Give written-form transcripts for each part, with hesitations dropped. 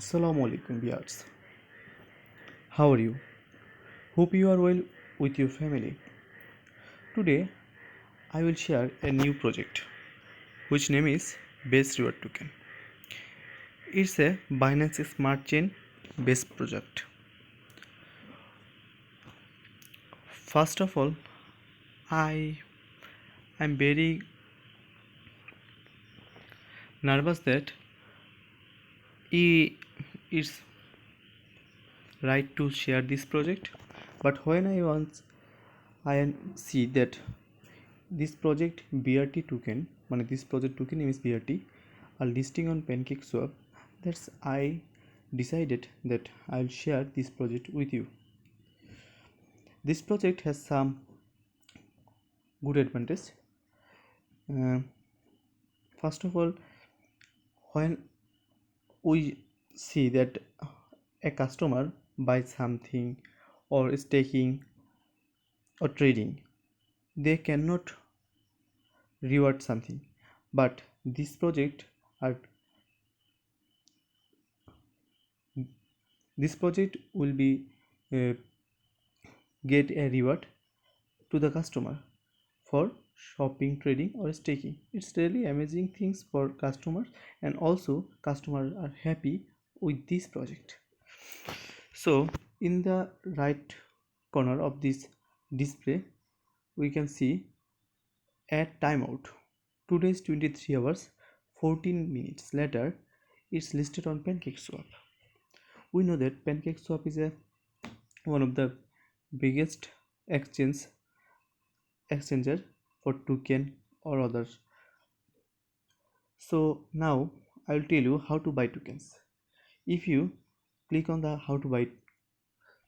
Assalamu alaikum viewers. How are you? Hope you are well with your family. Today I will share a new project which name is Base Reward Token. It's a Binance Smart Chain based project. First of all, I am very nervous that it's right to share this project, but when I see that this project BRT token, this project token name is BRT, are listing on PancakeSwap. That's I decided that I'll share this project with you. This project has some good advantage. First of all, when we see that a customer buys something or staking or trading, they cannot reward something, but are this project will be uh, get a reward to the customer for shopping, trading or staking. It's really amazing things for customers, and also customers are happy with this project. So in the right corner of this display we can see at timeout. Today's 23 hours 14 minutes later it's listed on PancakeSwap. We know that PancakeSwap is one of the biggest exchanger for token or others. So now I will tell you how to buy tokens. If you click on the how to buy,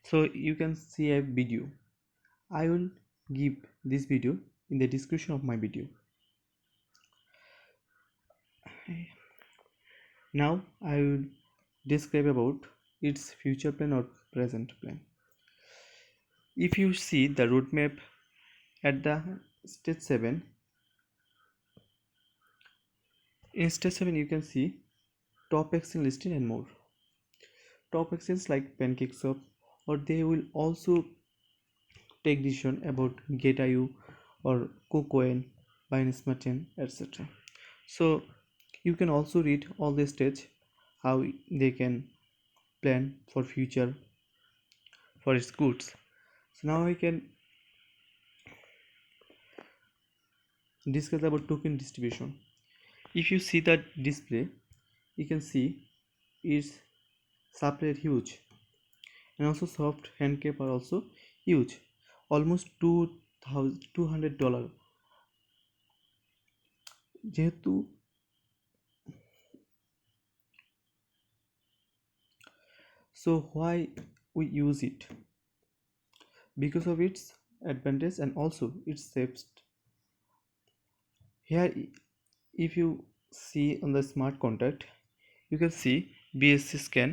so you can see a video. I will give this video in the description of my video. Now I will describe about its future plan or present plan. If you see the roadmap at the stage 7, in stage 7 you can see top exchange listing and more. Top exchanges like PancakeSwap, or they will also take decision about Gate.io or KuCoin, Binance Smart Chain, etc. So you can also read all the stage how they can plan for future for its goods. So now we can discuss about token distribution. If you see that display, you can see its supply huge, and also soft handcap are also huge, almost $200. যেহেতু so why we use it? Because of its advantage and also its safest. Here if you see on the smart contract you can see BSC scan,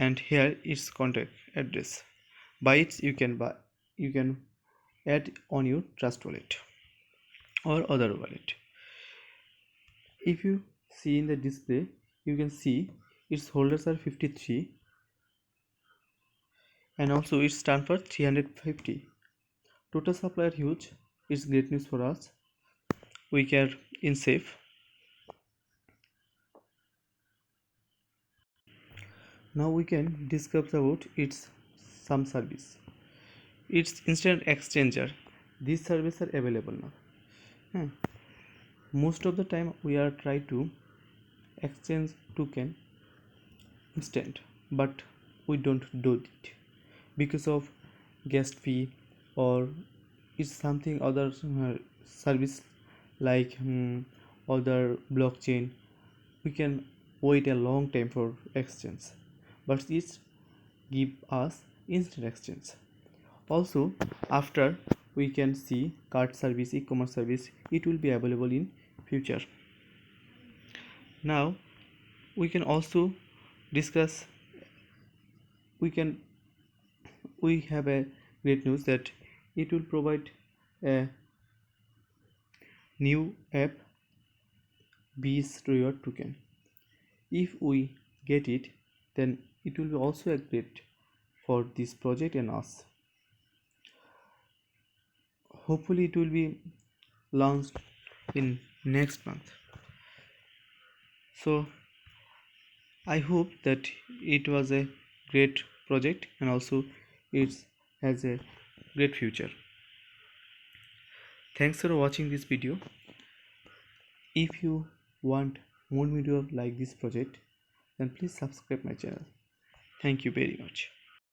and here its contact address. By it you can add on your Trust Wallet or other wallet. If you see in the display you can see its holders are 53, and also its stand for 350. Total supply are huge. It's great news for us. We are in safe. Now we can discuss about its some service. It's instant exchanger. These services are available now. Most of the time we are try to exchange token instant, but we don't do it because of gas fee, or it's something other service like other blockchain. We can wait a long time for exchange, but it give us instant exchange. Also after we can see card service, e-commerce service, it will be available in future. Now we can also discuss, we have a great news that it will provide a new app, Base Reward Token. If we get it, then it will be also a great for this project and us. Hopefully it will be launched in next month. So I hope that it was a great project and also it has a great future. Thanks for watching this video. If you want more video like this project, then please subscribe my channel. Thank you very much.